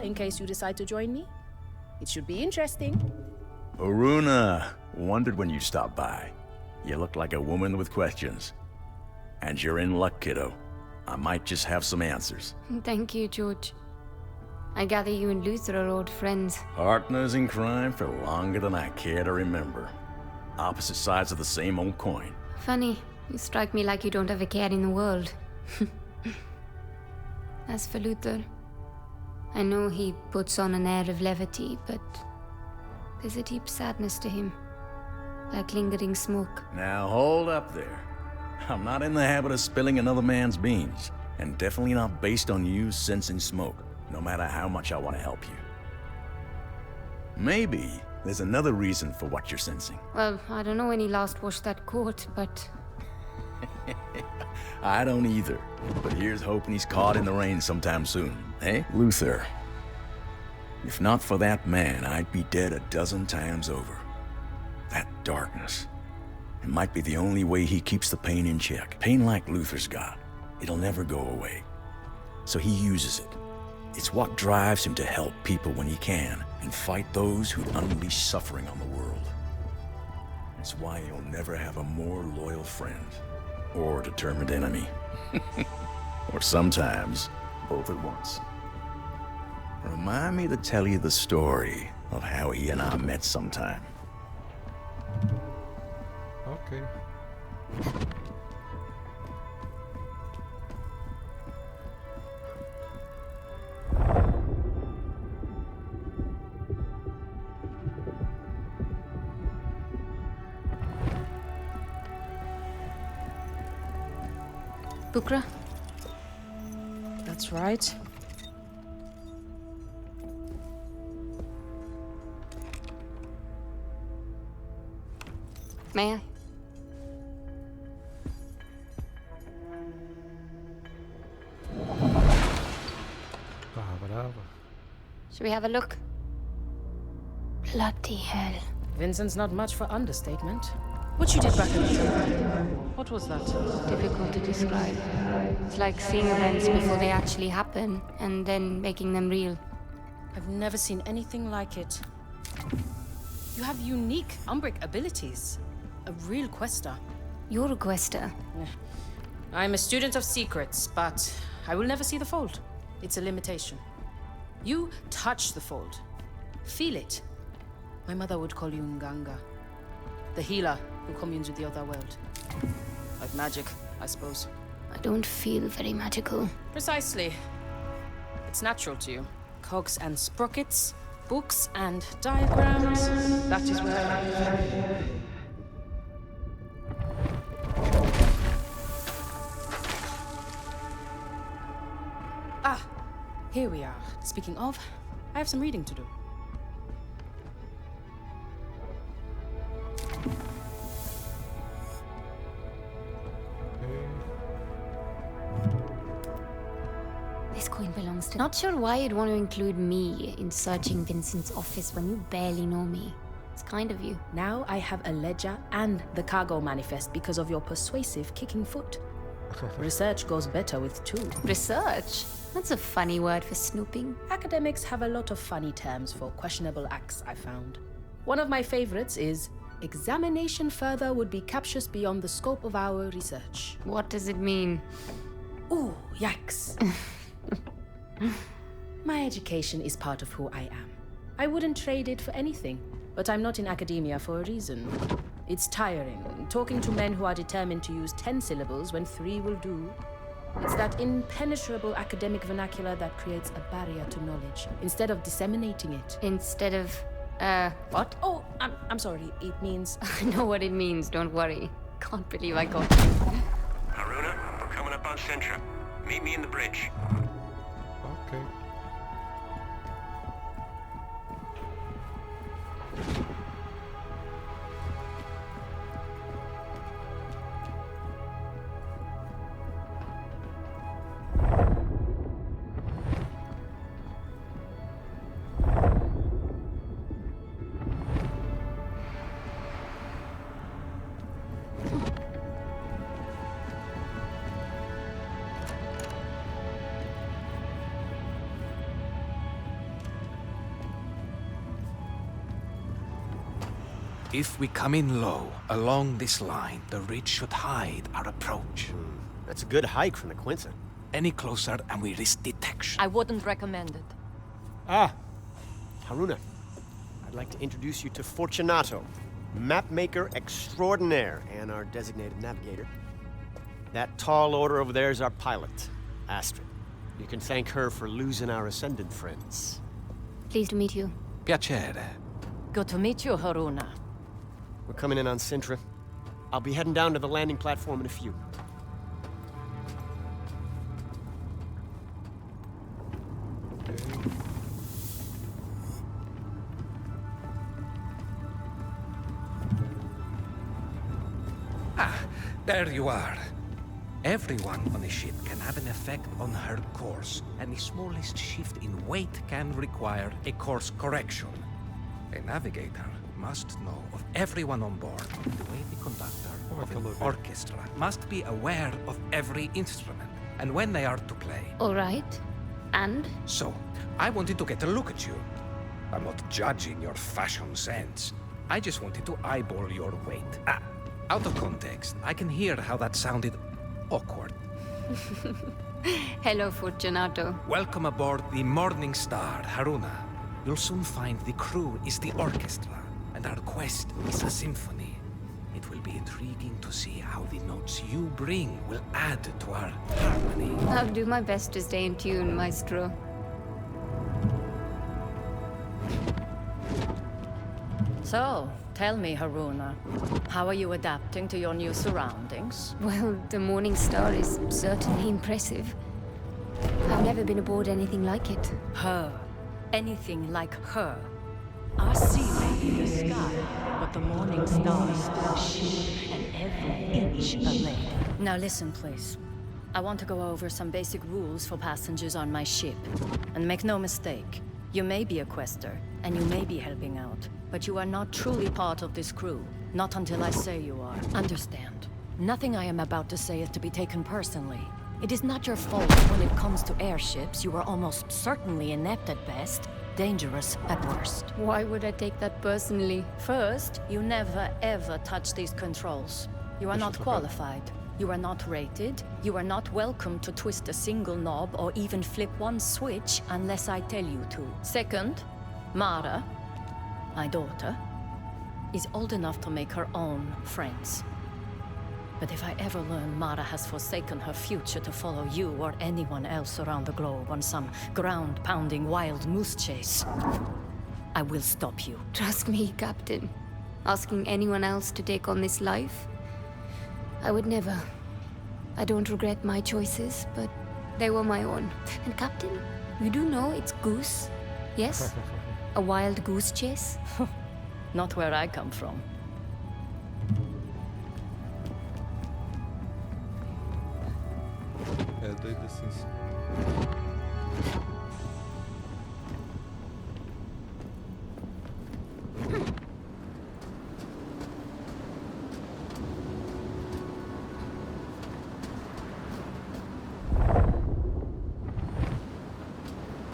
in case you decide to join me. It should be interesting. Aruna, wondered when you stopped by. You look like a woman with questions. And you're in luck, kiddo. I might just have some answers. Thank you, George. I gather you and Luther are old friends. Partners in crime for longer than I care to remember. Opposite sides of the same old coin. Funny, you strike me like you don't have a care in the world. As for Luther, I know he puts on an air of levity, but there's a deep sadness to him, like lingering smoke. Now hold up there. I'm not in the habit of spilling another man's beans, and definitely not based on you sensing smoke, no matter how much I want to help you. Maybe there's another reason for what you're sensing. Well, I don't know when he last washed that coat, but... I don't either, but here's hoping he's caught in the rain sometime soon, eh? Luther, if not for that man, I'd be dead a dozen times over. That darkness, it might be the only way he keeps the pain in check. Pain like Luther's got, it'll never go away. So he uses it. It's what drives him to help people when he can, and fight those who'd unleash suffering on the world. It's why he'll never have a more loyal friend, or determined enemy. Or sometimes, both at once. Remind me to tell you the story of how he and I met sometime. Ok. Bukra? That's right. May I? Brava. Should we have a look? Bloody hell. Vincent's not much for understatement. What you did back in the day? What was that? Difficult to describe. It's like seeing events before they actually happen, and then making them real. I've never seen anything like it. You have unique Umbric abilities. A real quester. You're a quester. I'm a student of secrets, but I will never see the fold. It's a limitation. You touch the fold. Feel it. My mother would call you Nganga. The healer who communes with the other world. Like magic, I suppose. I don't feel very magical. Precisely. It's natural to you. Cogs and sprockets, books and diagrams. That is where I live. Ah, here we are. Speaking of, I have some reading to do. This coin belongs to... Not sure why you'd want to include me in searching Vincent's office when you barely know me. It's kind of you. Now I have a ledger and the cargo manifest because of your persuasive kicking foot. Research goes better with two. Research? That's a funny word for snooping. Academics have a lot of funny terms for questionable acts, I found. One of my favorites is, examination further would be captious beyond the scope of our research. What does it mean? Ooh, yikes. My education is part of who I am. I wouldn't trade it for anything, but I'm not in academia for a reason. It's tiring, talking to men who are determined to use 10 syllables when 3 will do. It's that impenetrable academic vernacular that creates a barrier to knowledge, instead of disseminating it. Instead of, what? Oh, I'm sorry, it means... I know what it means, don't worry. Can't believe I got you. Aruna, we're coming up on Centra. Meet me in the bridge. Ok. If we come in low, along this line, the ridge should hide our approach. That's a good hike from the Quinta. Any closer and we risk detection. I wouldn't recommend it. Ah, Haruna. I'd like to introduce you to Fortunato, mapmaker extraordinaire and our designated navigator. That tall order over there is our pilot, Astrid. You can thank her for losing our ascendant friends. Pleased to meet you. Piacere. Good to meet you, Haruna. We're coming in on Sintra. I'll be heading down to the landing platform in a few. There you are. Everyone on a ship can have an effect on her course, and the smallest shift in weight can require a course correction. A navigator must know of everyone on board, the way the conductor of an orchestra must be aware of every instrument, and when they are to play. All right. And? So, I wanted to get a look at you. I'm not judging your fashion sense. I just wanted to eyeball your weight. Out of context, I can hear how that sounded awkward. Hello, Fortunato. Welcome aboard the Morning Star, Haruna. You'll soon find the crew is the orchestra, and our quest is a symphony. It will be intriguing to see how the notes you bring will add to our harmony. I'll do my best to stay in tune, Maestro. So, tell me, Haruna, how are you adapting to your new surroundings? Well, the Morning Star is certainly impressive. I've never been aboard anything like it. Her. Anything like her. Our sea may be the sky, but the morning star still shoots, and every inch a lady. Now listen, please. I want to go over some basic rules for passengers on my ship. And make no mistake, you may be a quester, and you may be helping out, but you are not truly part of this crew. Not until I say you are. Understand? Nothing I am about to say is to be taken personally. It is not your fault when it comes to airships. You are almost certainly inept at best, dangerous at worst. Why would I take that personally? First, you never ever touch these controls. You are not qualified. You are not rated. You are not welcome to twist a single knob or even flip one switch unless I tell you to. Second, Mara, my daughter, is old enough to make her own friends. But if I ever learn Mara has forsaken her future to follow you or anyone else around the globe on some ground-pounding wild moose chase, I will stop you. Trust me, Captain. Asking anyone else to take on this life? I would never. I don't regret my choices, but they were my own. And Captain, you do know it's goose? Yes? A wild goose chase? Not where I come from. É doido assim.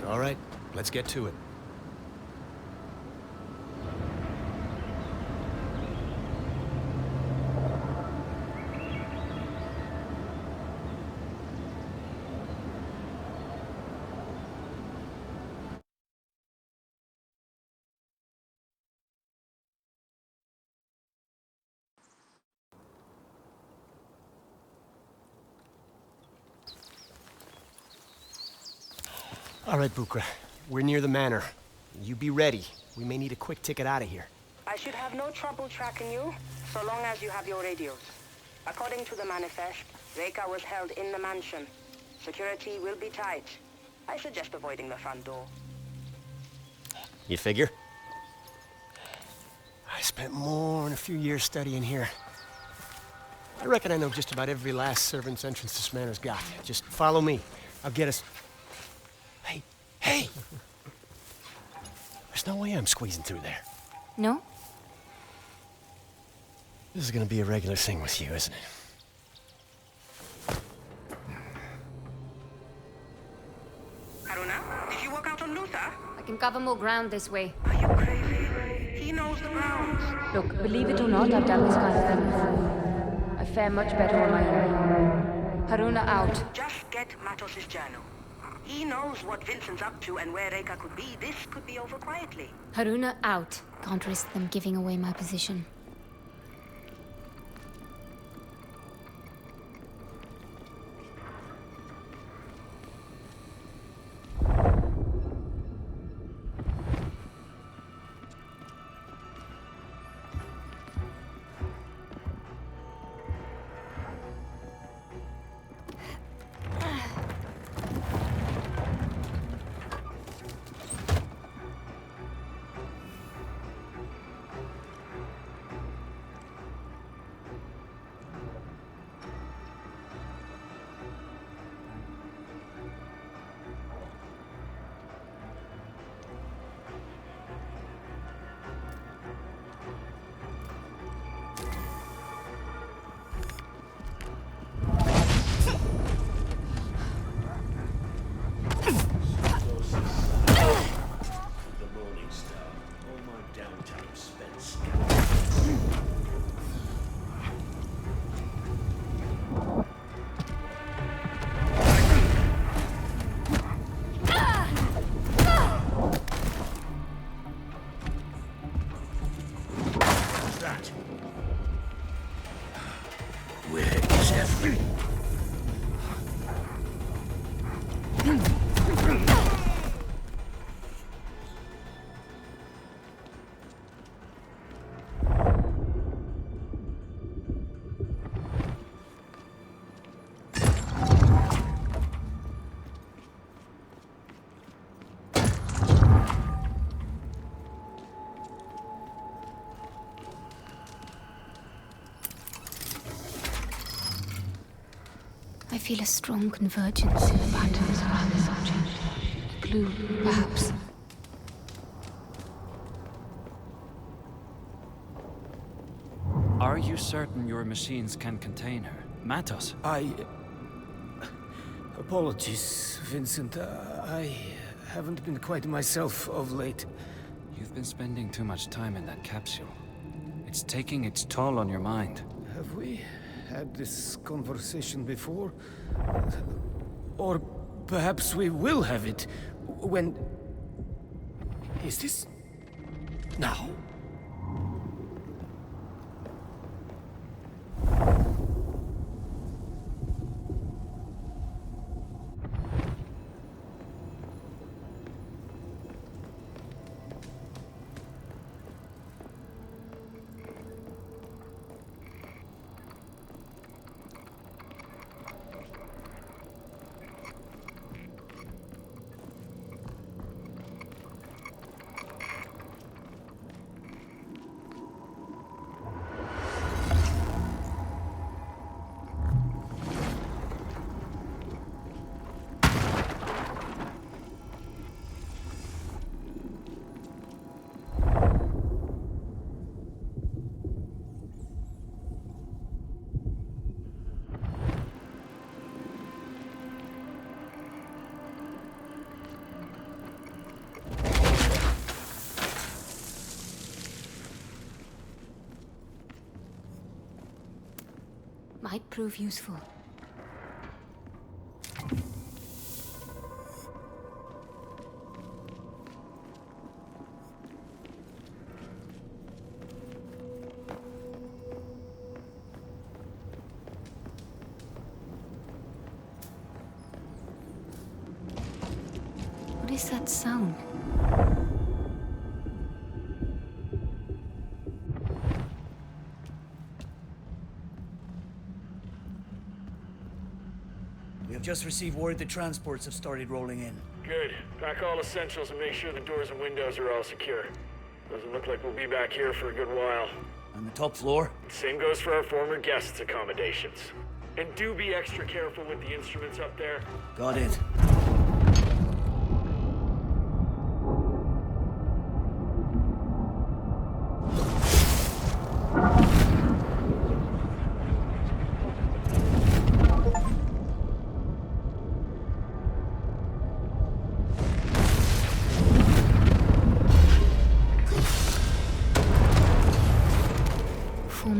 All right, let's get to it. All right, Bukra. We're near the manor. You be ready. We may need a quick ticket out of here. I should have no trouble tracking you, so long as you have your radios. According to the manifest, Reika was held in the mansion. Security will be tight. I suggest avoiding the front door. You figure? I spent more than a few years studying here. I reckon I know just about every last servant's entrance this manor's got. Just follow me. I'll get us... Hey! There's no way I'm squeezing through there. No? This is gonna be a regular thing with you, isn't it? Haruna, did you walk out on Luther? I can cover more ground this way. Are you crazy? He He knows the grounds. Look, believe it or not, I've done this kind of thing before. I fare much better on my own. Haruna out. Just get Matos's journal. He knows what Vincent's up to and where Reika could be. This could be over quietly. Haruna out. Can't risk them giving away my position. I feel a strong convergence in the patterns around this object. Glue, perhaps. Are you certain your machines can contain her? Matos? Apologies, Vincent. I haven't been quite myself of late. You've been spending too much time in that capsule. It's taking its toll on your mind. Have we had this conversation before? Or perhaps we will have it when... Is this... now? Might prove useful. What is that sound? We have just received word that transports have started rolling in. Good. Pack all essentials and make sure the doors and windows are all secure. Doesn't look like we'll be back here for a good while. On the top floor? Same goes for our former guests' accommodations. And do be extra careful with the instruments up there. Got it.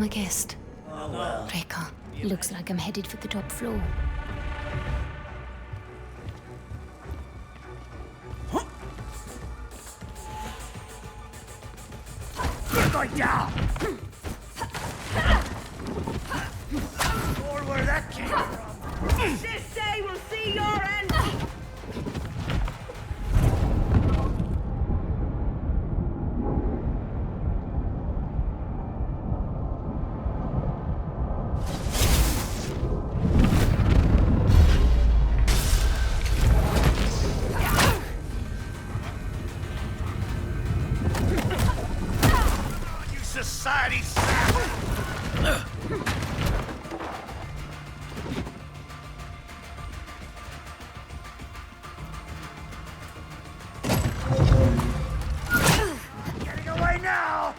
I guessed. Oh, well. Rekka, looks like I'm headed for the top floor. You're going down! Or where that came from. This day will see your end! You society savage! Getting away now!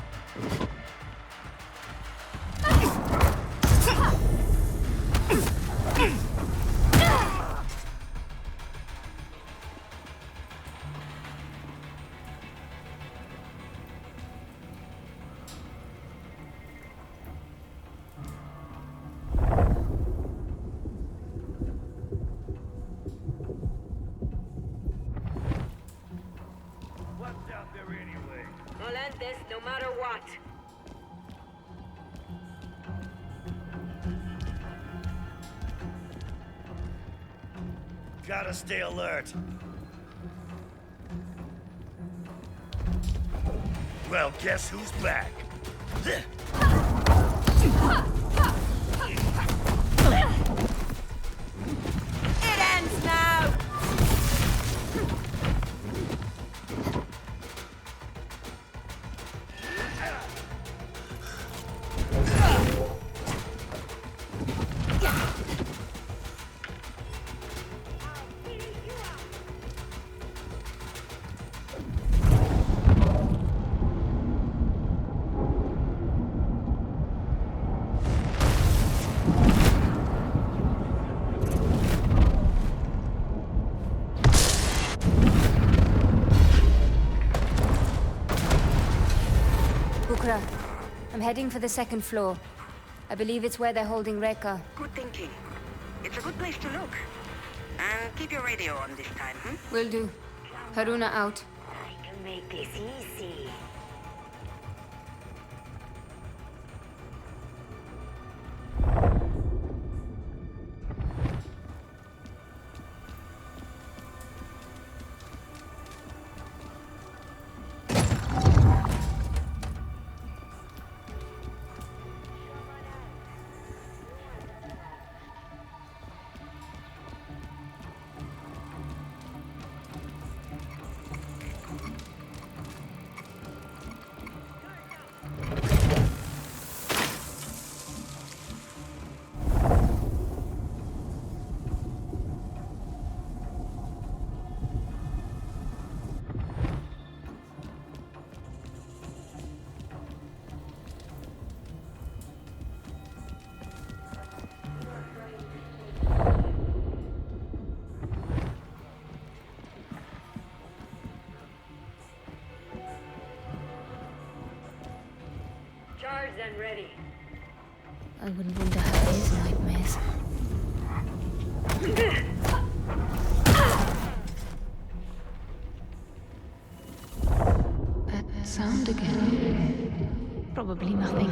What's out there anyway? I'll end this no matter what. Gotta stay alert. Well, guess who's back? It ends now! Bukra, I'm heading for the second floor. I believe it's where they're holding Rekka. Good thinking. It's a good place to look. And keep your radio on this time, Will do. Haruna out. I can make this easy. Charged and ready. I wouldn't wonder how his nightmares. That sound again. Probably nothing.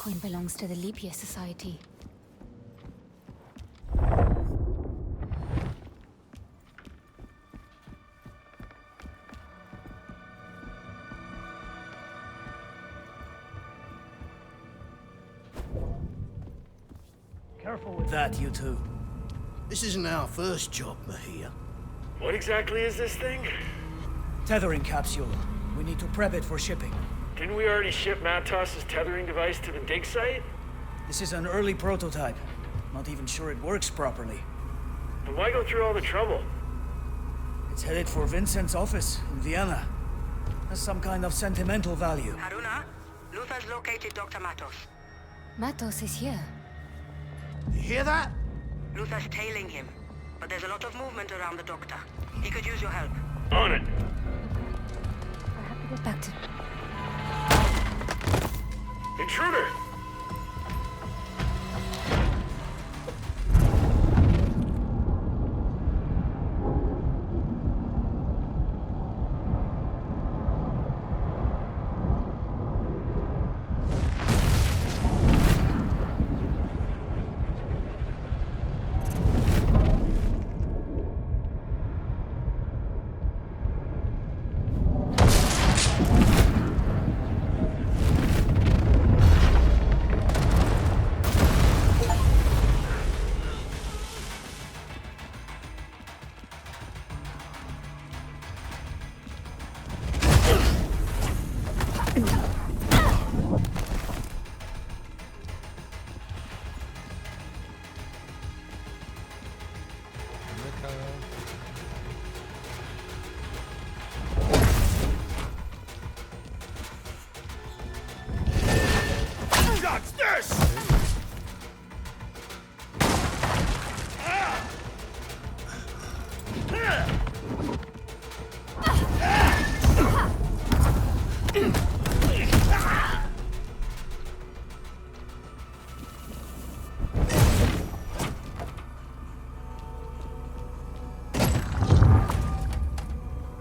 coin belongs to the Libya Society. Careful with that, you two. This isn't our first job, Mahia. What exactly is this thing? Tethering capsule. We need to prep it for shipping. Didn't we already ship Matos's tethering device to the dig site? This is an early prototype. Not even sure it works properly. Then why go through all the trouble? It's headed for Vincent's office in Vienna. Has some kind of sentimental value. Haruna, Luther's located Dr. Matos. Matos is here. You hear that? Luther's tailing him, but there's a lot of movement around the doctor. He could use your help. On it. I have to get back to... Intruder!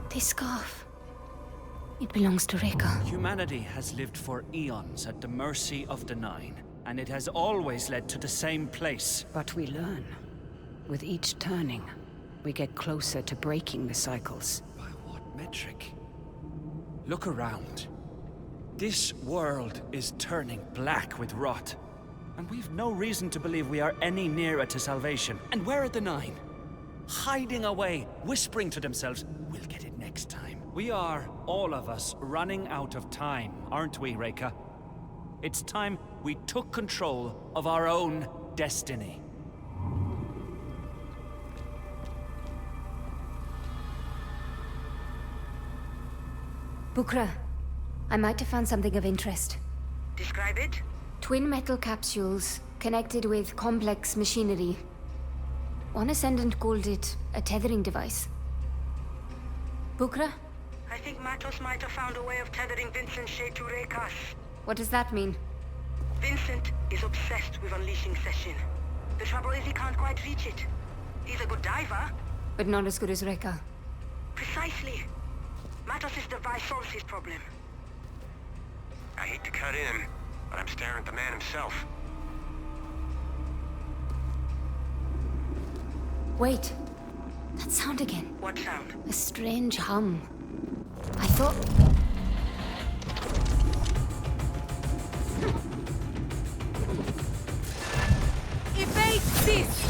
This scarf. It belongs to Reka. Humanity has lived for eons at the mercy of the Nine, and it has always led to the same place. But we learn. With each turning, we get closer to breaking the cycles. By what metric? Look around. This world is turning black with rot, and we've no reason to believe we are any nearer to salvation. And where are the Nine? Hiding away, whispering to themselves, we'll get it next time. We are, all of us, running out of time, aren't we, Reka? It's time we took control of our own destiny. Bukra, I might have found something of interest. Describe it? Twin metal capsules connected with complex machinery. One ascendant called it a tethering device. Bukra? I think Matos might have found a way of tethering Vincent's shade to Reka's. What does that mean? Vincent is obsessed with unleashing Session. The trouble is he can't quite reach it. He's a good diver. But not as good as Reka. Precisely. Matos' device solves his problem. I hate to cut in, but I'm staring at the man himself. Wait. That sound again. What sound? A strange hum. I thought... Evade this!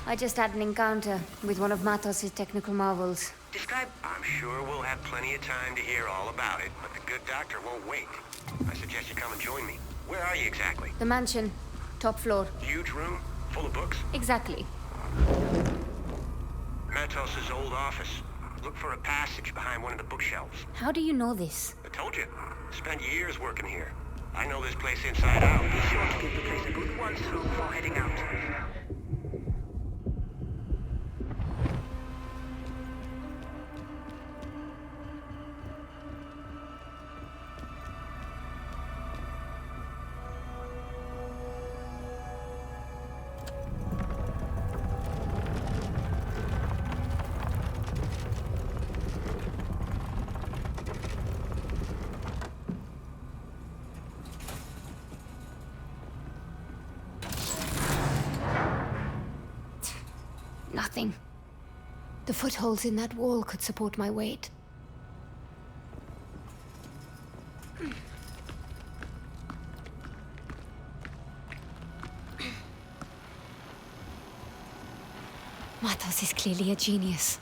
I just had an encounter with one of Matos' technical marvels. Describe... I'm sure we'll have plenty of time to hear all about it, but the good doctor won't wait. I suggest you come and join me. Where are you exactly? The mansion. Top floor. Huge room? Full of books? Exactly. Matos' old office. Look for a passage behind one of the bookshelves. How do you know this? I told you. Spent years working here. I know this place inside out. Be sure to give the place a good once through before heading out. Nothing. The footholds in that wall could support my weight. Matos is clearly a genius.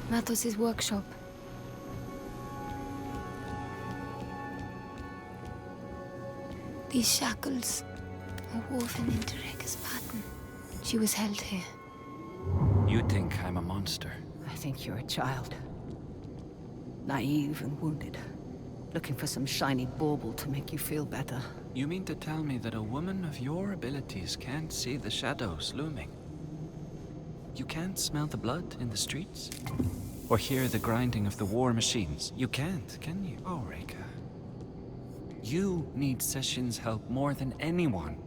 Matos' workshop. These shackles are woven into Reka's pattern. She was held here. You think I'm a monster? I think you're a child. Naive and wounded. Looking for some shiny bauble to make you feel better. You mean to tell me that a woman of your abilities can't see the shadows looming? You can't smell the blood in the streets? Or hear the grinding of the war machines? You can't, can you? Oh, Reka. You need Session's help more than anyone.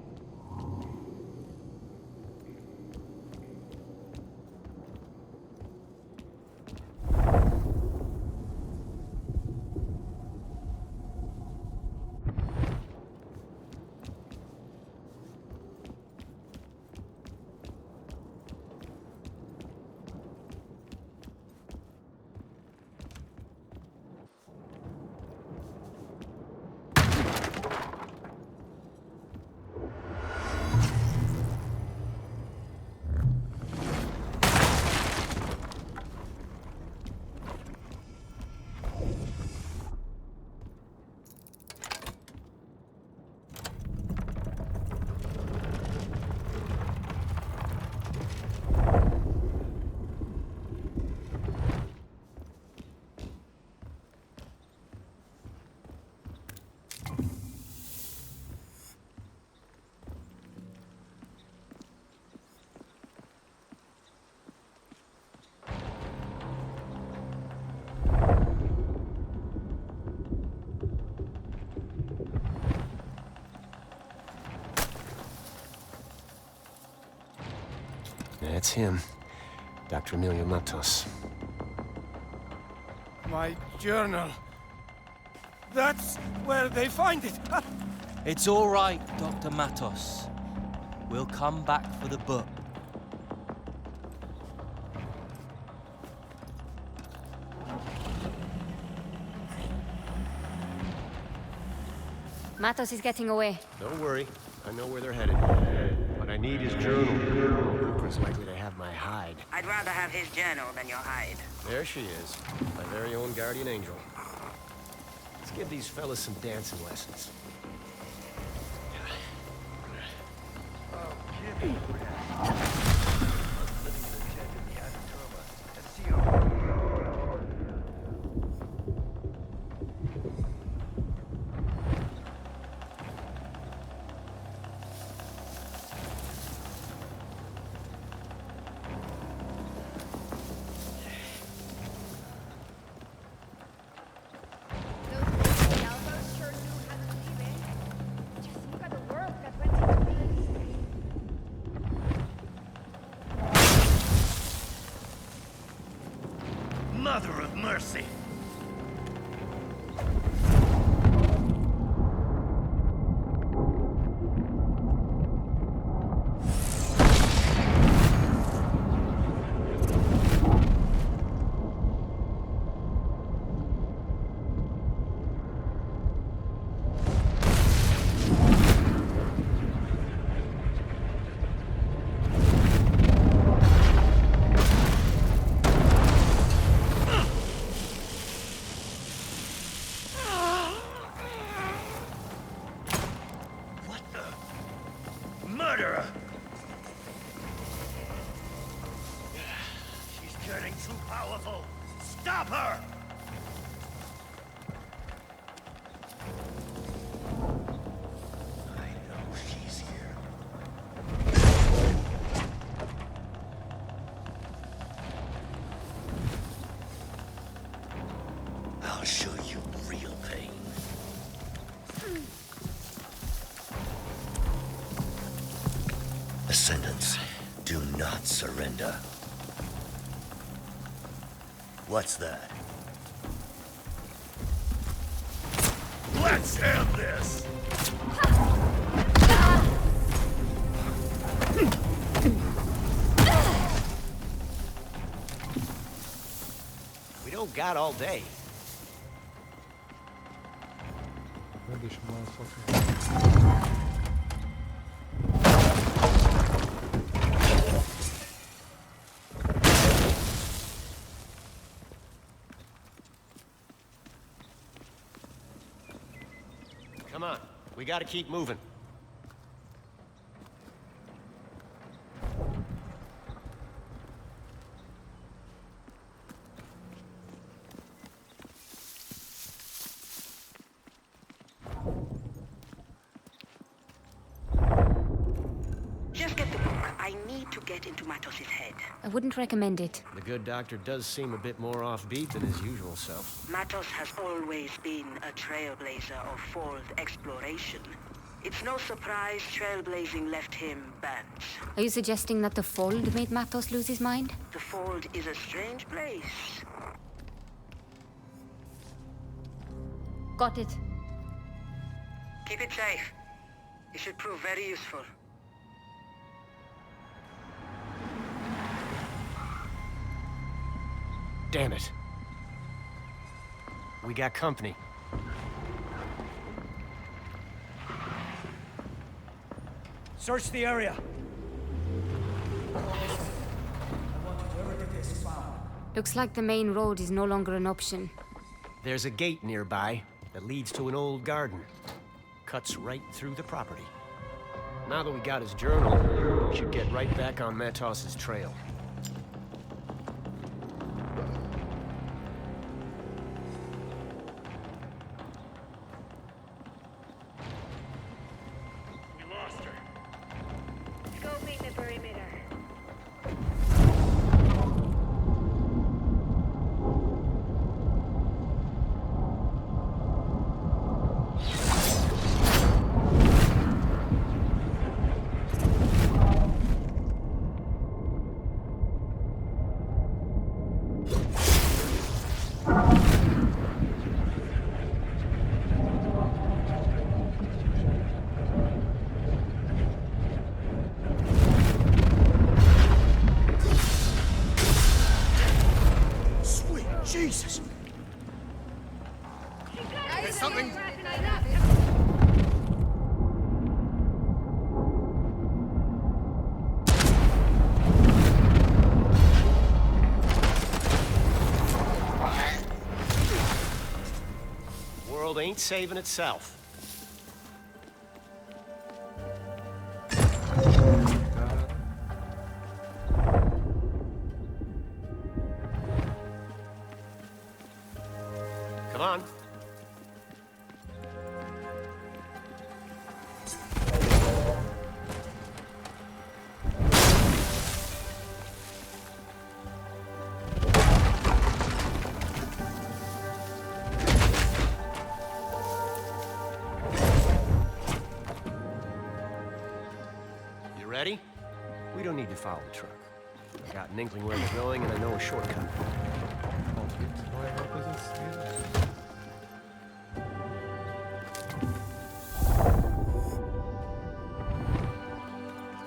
That's him. Dr. Emilio Matos. My journal. That's where they find it. It's all right, Dr. Matos. We'll come back for the book. Matos is getting away. Don't worry. I know where they're headed. What I need is journal. Cooper's likely to have my hide. I'd rather have his journal than your hide. There she is. My very own guardian angel. Let's give these fellas some dancing lessons. Mother of mercy! murderer! She's turning too powerful! Stop her! I know she's here. I'll show you real pain. Ascendants, do not surrender. What's that? Let's end this! We don't got all day. Deixa eu dar uma foto. Come on, we gotta keep moving. Just get the book. I need to get into Matos's head. I wouldn't recommend it. The good doctor does seem a bit more offbeat than his usual self. Matos has always been a trailblazer of fold exploration. It's no surprise trailblazing left him banned. Are you suggesting that the Fold made Matos lose his mind? The Fold is a strange place. Got it. Keep it safe. It should prove very useful. Damn it. We got company. Search the area. Looks like the main road is no longer an option. There's a gate nearby that leads to an old garden. Cuts right through the property. Now that we got his journal, we should get right back on Matos's trail. Jesus! There's something... World ain't saving itself. Come on. You ready? We don't need to follow the truck. I got an inkling where it's going, and I know a shortcut.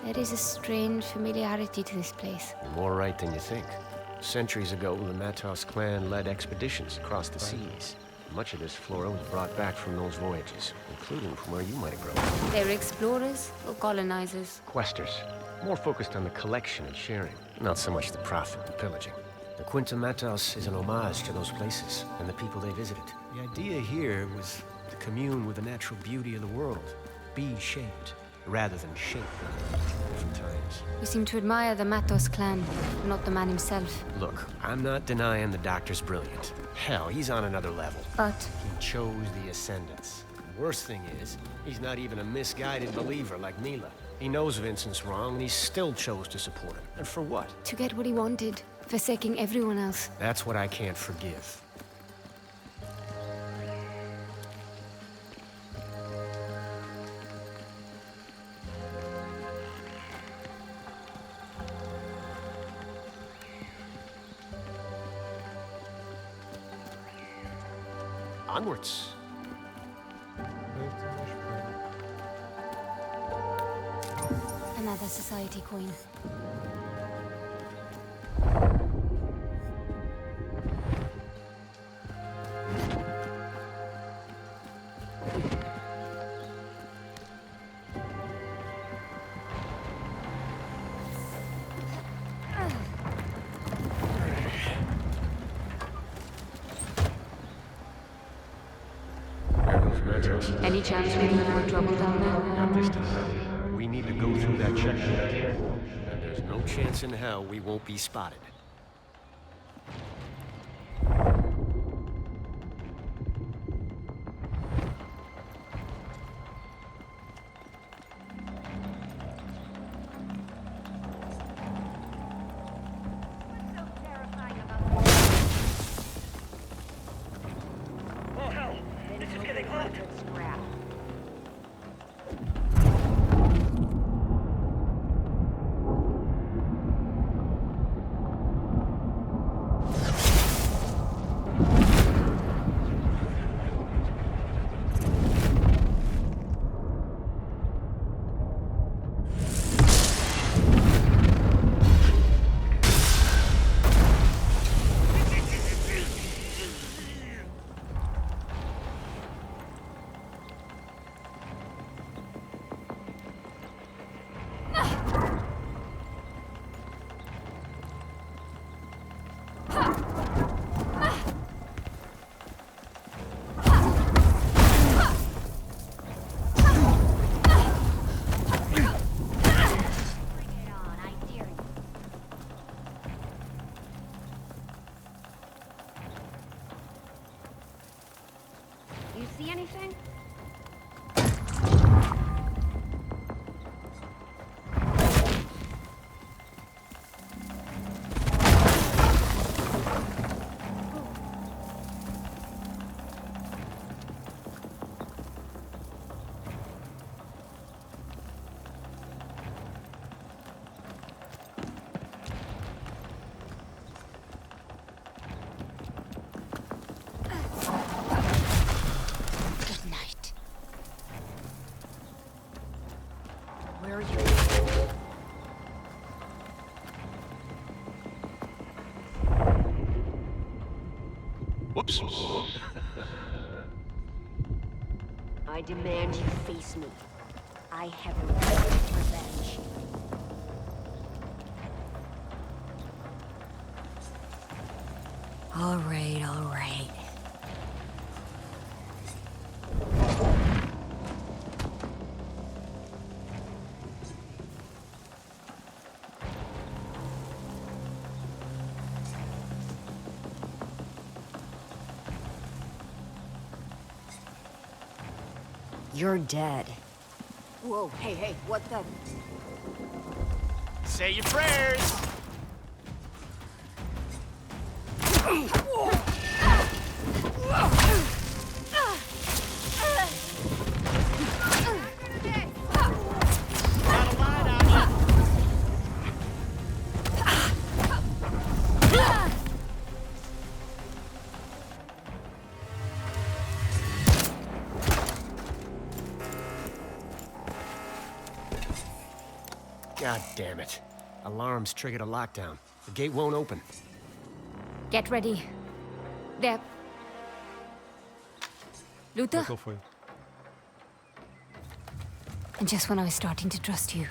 There is a strange familiarity to this place. You're more right than you think. Centuries ago, the Matos clan led expeditions across the seas. Much of this flora was brought back from those voyages, including from where you might have grown. They were explorers or colonizers? Questers, more focused on the collection and sharing, not so much the profit and pillaging. The Quinta Matos is an homage to those places and the people they visited. The idea here was to commune with the natural beauty of the world, be shaped, rather than shape them different times. You seem to admire the Matos clan, not the man himself. Look, I'm not denying the doctor's brilliant. Hell, he's on another level. But he chose the Ascendants. The worst thing is, he's not even a misguided believer like Mila. He knows Vincent's wrong, and he still chose to support him. And for what? to get what he wanted, forsaking everyone else. That's what I can't forgive. Onwards. Another society coin. Any chance we can avoid trouble down there? Not this time. We need to go through that checkpoint. And there's no chance in hell we won't be spotted. You see anything? Whoops. I demand you face me. I have a right to revenge. All right, all right. You're dead. Whoa, hey, what the? Say your prayers! God damn it. Alarms triggered a lockdown. The gate won't open. Get ready. There. Luther? Qual foi? And just when I was starting to trust you.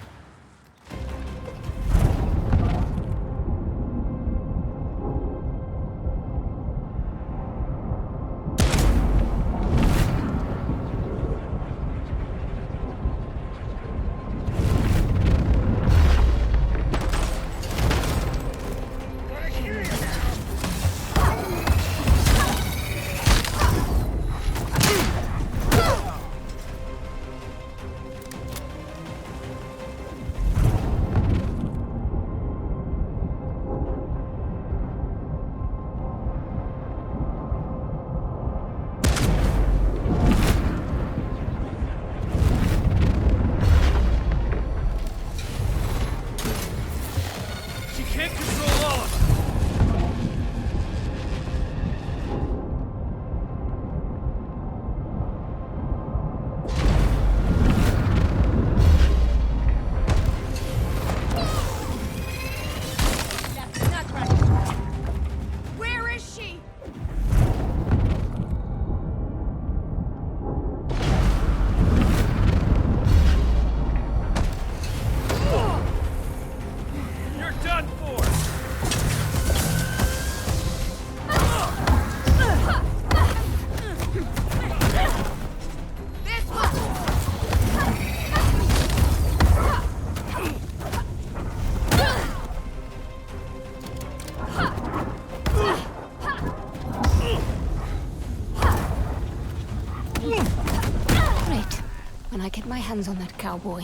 when I get my hands on that cowboy.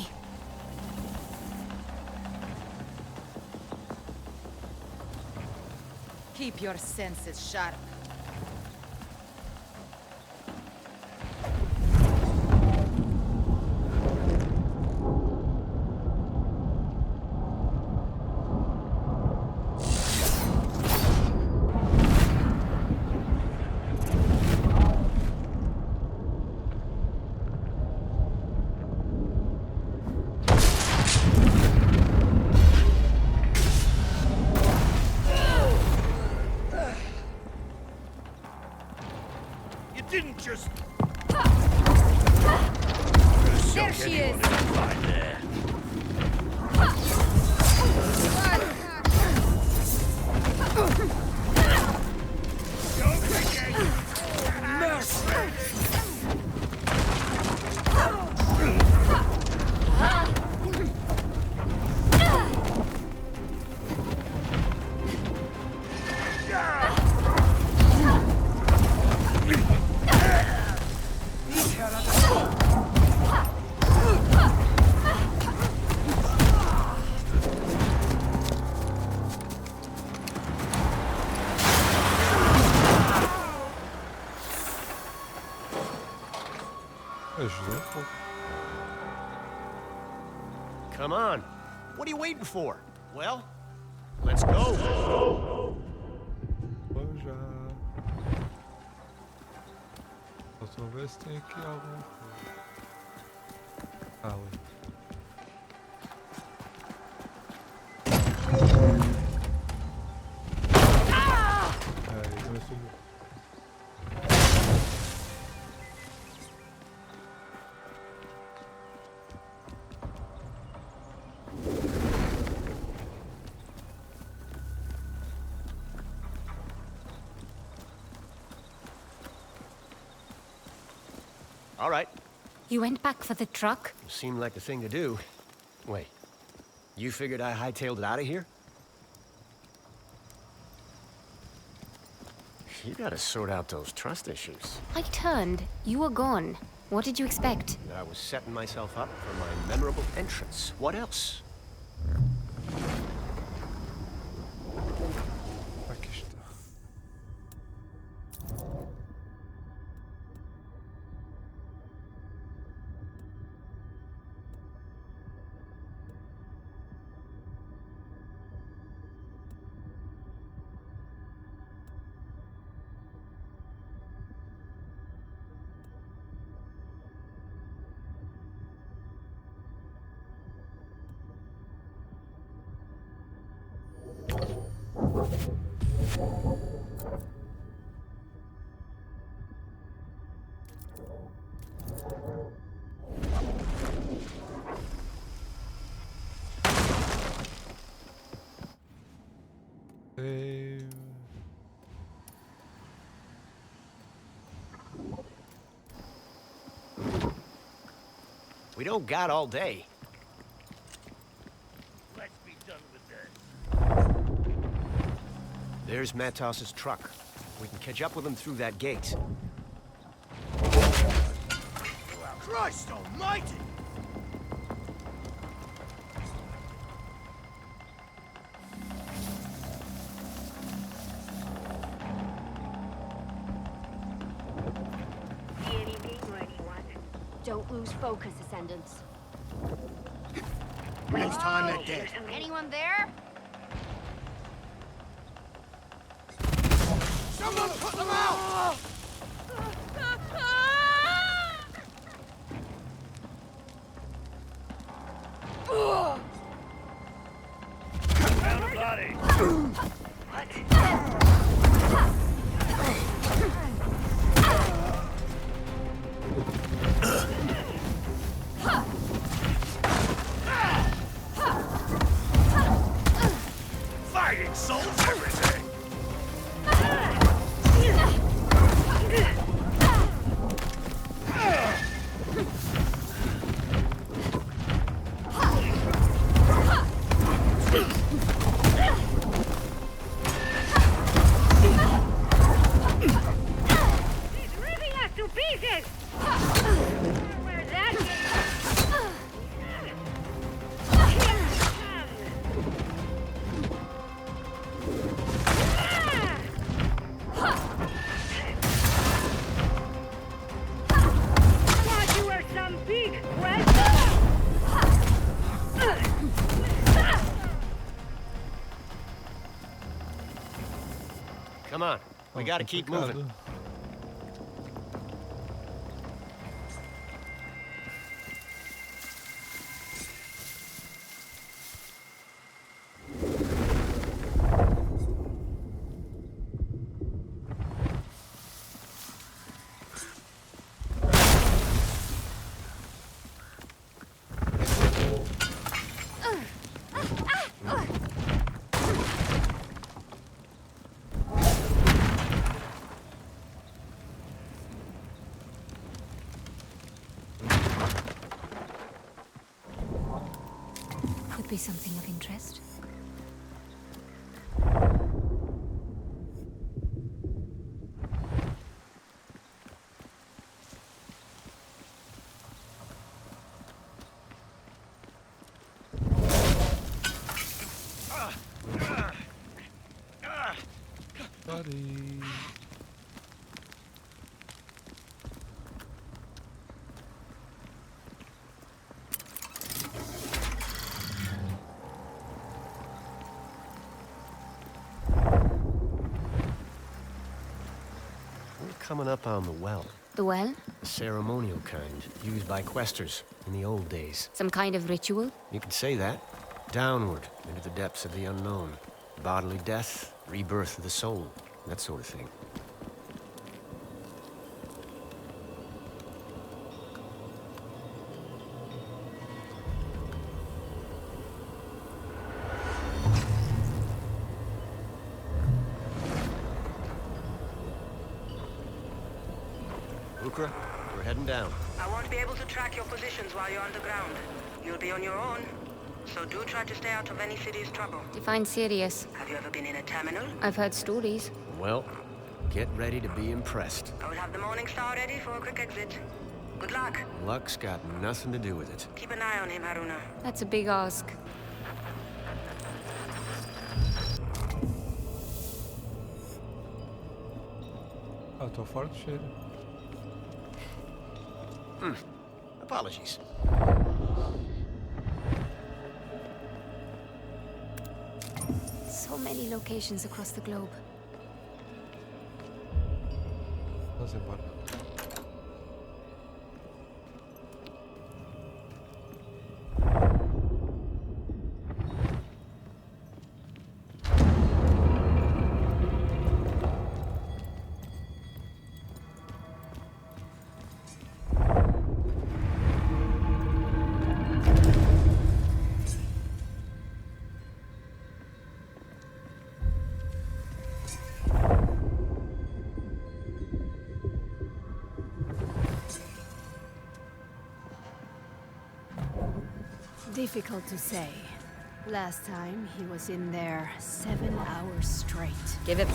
Keep your senses sharp. Didn't just... There she is! Right there. Don't forget! Mercy! Come on. What are you waiting for? Well, let's go. Vamos já. Só ver se tem aqui alguma coisa. Ali. Eu sou... All right. You went back for the truck? Seemed like the thing to do. Wait, you figured I hightailed it out of here? You gotta sort out those trust issues. I turned. You were gone. What did you expect? I was setting myself up for my memorable entrance. What else? Aqui está. We don't got all day. Let's be done with this. There's Matos's truck. We can catch up with him through that gate. Christ almighty! Don't lose focus, Ascendants. Next time they're dead. Anyone there? Someone put them out! Found a body. Fighting solves everything. Come on. We gotta keep moving. Could be something of interest. Buddy. Coming up on the well. The well? The ceremonial kind, used by questers in the old days. Some kind of ritual? You could say that. Downward, into the depths of the unknown. Bodily death, rebirth of the soul, that sort of thing. We're heading down. I won't be able to track your positions while you're underground. You'll be on your own, so do try to stay out of any city's trouble. Define serious. Have you ever been in a terminal? I've heard stories. Well, get ready to be impressed. I will have the Morning Star ready for a quick exit. Good luck. Luck's got nothing to do with it. Keep an eye on him, Haruna. That's a big ask. Ah, tô fora do cheiro. Apologies. So many locations across the globe. Vamos embora. Difficult to say. Last time he was in there 7 hours straight. Give it.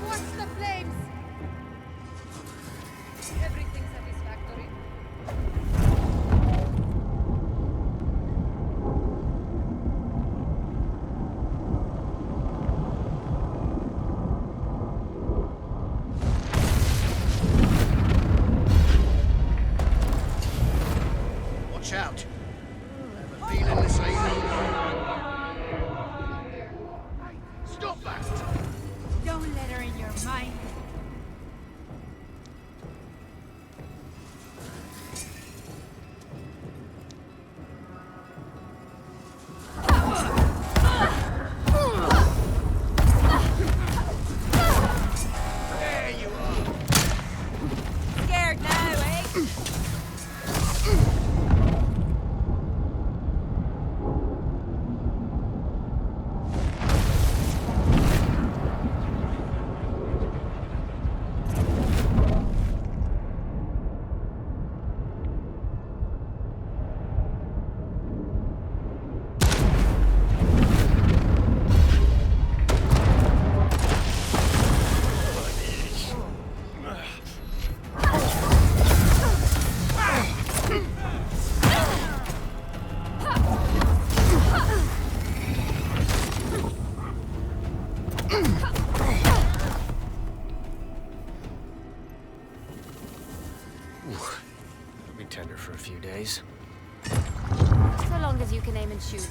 Watch the flames! Everything nowadays. So long as you can aim and shoot.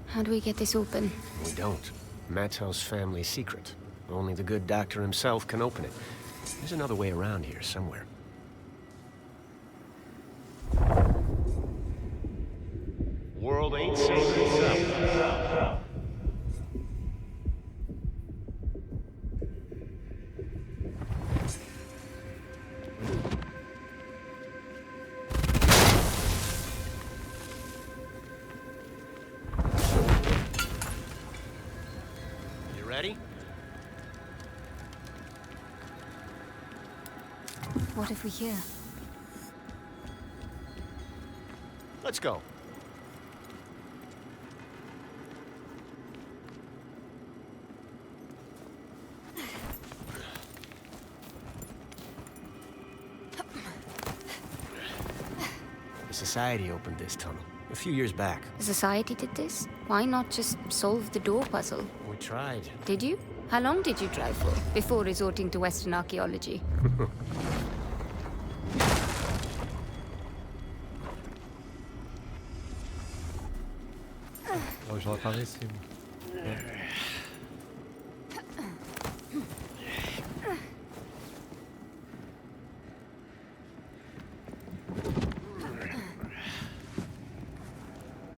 How do we get this open? We don't. Mato's family secret. Only the good doctor himself can open it. There's another way around here somewhere. World ain't safe itself. You ready? What if we hear? Let's go. The Society opened this tunnel a few years back. The Society did this? Why not just solve the door puzzle? We tried. Did you? How long did you try for, before resorting to Western archaeology? Oh, je repars ici. Moi.